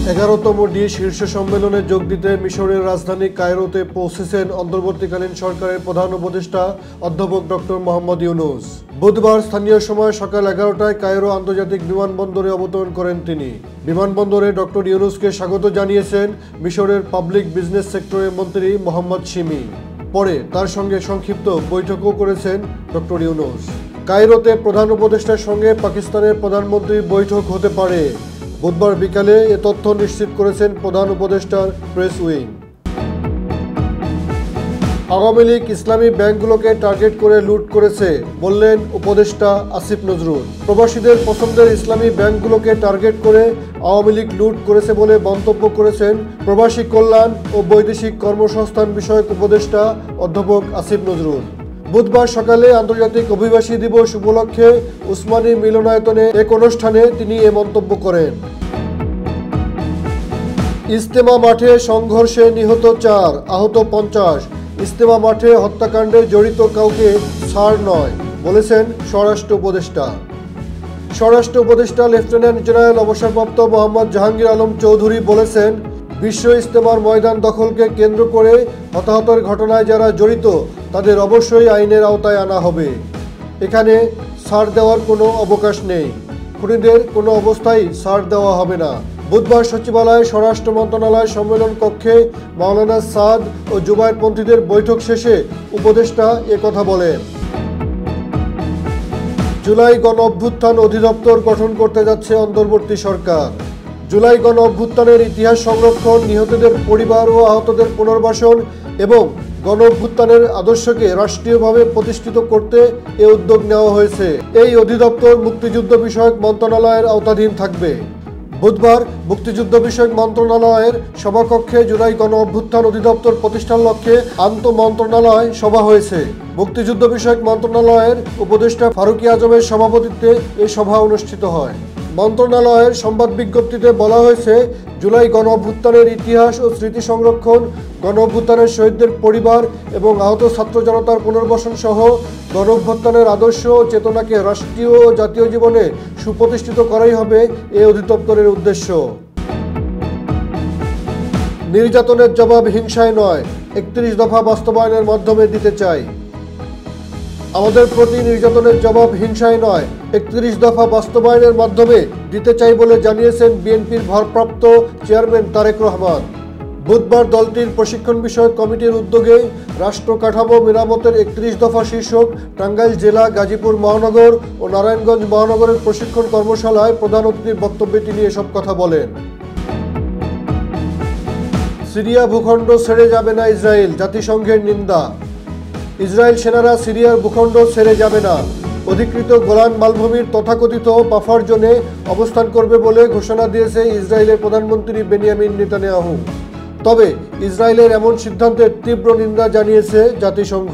11তম D শীর্ষ সম্মেলনে যোগ দিতে মিশরের রাজধানী কায়রোতে পৌঁছেছেন অন্তর্বর্তীকালীন সরকারের প্রধান উপদেষ্টা অধ্যাপক ডক্টর মোহাম্মদ ইউনূস। বুধবার স্থানীয় সময় সকাল 11টায় কায়রো আন্তর্জাতিক বিমানবন্দরে অবতরণ করেন তিনি। বিমানবন্দরে ডক্টর ইউনূসকে স্বাগত জানিয়েছেন মিশরের পাবলিক বিজনেস সেক্টরের মন্ত্রী মোহাম্মদ শিমি। পরে তার সঙ্গে সংক্ষিপ্ত বৈঠকও করেছেন ডক্টর ইউনূস। কায়রোতে প্রধান উপদেষ্টার সঙ্গে পাকিস্তানের প্রধানমন্ত্রীর বৈঠক হতে পারে। বুধবার বিকালে এ তথ্য নিশ্চিত করেছেন প্রধান উপদেষ্টার প্রেস উইং। আওয়ামী লীগ ইসলামী ব্যাংকগুলোকে টার্গেট করে লুট করেছে বললেন উপদেষ্টা আসিফ নজরুল। প্রবাসীদের পছন্দের ইসলামী ব্যাংকগুলোকে টার্গেট করে আওয়ামী লীগ লুট করেছে বলে মন্তব্য করেছেন প্রবাসী কল্যাণ ও বৈদেশিক কর্মসংস্থান বিষয়ক উপদেষ্টা অধ্যাপক আসিফ নজরুল। বুধবার সকালে আন্তর্জাতিক অভিবাসী দিবস উপলক্ষে উসমানী মিলনায়তনে এক অনুষ্ঠানে তিনি এ মন্তব্য করেন। ইজতেমা মাঠে সংঘর্ষে নিহত 4, আহত 50। ইজতেমা মাঠে হত্যাকাণ্ডে জড়িত কাউকে ছাড় নয় বলেছেন স্বরাষ্ট্র উপদেষ্টা। স্বরাষ্ট্র উপদেষ্টা লেফটেন্যান্ট জেনারেল অবসরপ্রাপ্ত মোহাম্মদ জাহাঙ্গীর আলম চৌধুরী বলেছেন, বিশ্ব ইজতেমার ময়দান দখলকে কেন্দ্র করে হতাহতের ঘটনায় যারা জড়িত তাদের অবশ্যই আইনের আওতায় আনা হবে। এখানে ছাড় দেওয়ার কোনো অবকাশ নেই। খুনিদের কোনো অবস্থায় ছাড় দেওয়া হবে না। বুধবার সচিবালয়ে স্বরাষ্ট্র মন্ত্রণালয় সম্মেলন কক্ষে মাওলানা সাদ ও জুবায়েরপন্থীদের বৈঠক শেষে উপদেষ্টা কথা বলেন। জুলাই গণ অভ্যুত্থান অধিদপ্তর গঠন করতে যাচ্ছে অন্তর্বর্তী সরকার। জুলাই গণ অভ্যুত্থানের ইতিহাস সংরক্ষণ, নিহতদের পরিবার ও আহতদের পুনর্বাসন এবং গণ অভ্যুত্থানের আদর্শকে রাষ্ট্রীয়ভাবে প্রতিষ্ঠিত করতে এ উদ্যোগ নেওয়া হয়েছে। এই অধিদপ্তর মুক্তিযুদ্ধ বিষয়ক মন্ত্রণালয়ের আওতাধীন থাকবে। বুধবার মুক্তিযুদ্ধ বিষয়ক মন্ত্রণালয়ের সভাকক্ষে জুলাই গণ অভ্যুত্থান অধিদপ্তর প্রতিষ্ঠার লক্ষ্যে আন্তঃমন্ত্রণালয় সভা হয়েছে। মুক্তিযুদ্ধ বিষয়ক মন্ত্রণালয়ের উপদেষ্টা ফারুকী আজমের সভাপতিত্বে এই সভা অনুষ্ঠিত হয়। মন্ত্রণালয়ের সংবাদ বিজ্ঞপ্তিতে বলা হয়েছে, জুলাই গণ অভ্যুত্থানের ইতিহাস ও স্মৃতি সংরক্ষণ, গণ অভ্যুত্থানের শহীদদের পরিবার এবং আহত ছাত্র জনতার পুনর্বাসন সহ গণ অভ্যুত্থানের আদর্শ ও চেতনাকে রাষ্ট্রীয় ও জাতীয় জীবনে সুপ্রতিষ্ঠিত করাই হবে এই অধিদপ্তরের উদ্দেশ্য। নির্যাতনের জবাব হিংসায় নয়, 31 দফা বাস্তবায়নের মাধ্যমে দিতে চাই। আমাদের প্রতি নির্যাতনের জবাব হিংসায় নয়, 31 দফা বাস্তবায়নের মাধ্যমে দিতে চাই বলে জানিয়েছেন বিএনপির ভারপ্রাপ্ত চেয়ারম্যান তারেক রহমান। বুধবার দলটির প্রশিক্ষণ বিষয়ক কমিটির উদ্যোগে রাষ্ট্র কাঠামো মেরামতের 31 দফা শীর্ষক টাঙ্গাইল জেলা, গাজীপুর মহানগর ও নারায়ণগঞ্জ মহানগরের প্রশিক্ষণ কর্মশালায় প্রধান অতিথির বক্তব্যে তিনি এসব কথা বলেন। সিরিয়া ভূখণ্ড ছেড়ে যাবে না ইসরায়েল, জাতিসংঘের নিন্দা। ইসরায়েল সেনারা সিরিয়ার ভূখণ্ড ছেড়ে যাবে না। অধিকৃত গোলান মালভূমির তথাকথিত বাফার জোনে অবস্থান করবে বলে ঘোষণা দিয়েছে ইসরায়েলের প্রধানমন্ত্রী বেনিয়ামিন নেতানিয়াহু। তবে ইসরায়েলের এমন সিদ্ধান্তের তীব্র নিন্দা জানিয়েছে জাতিসংঘ।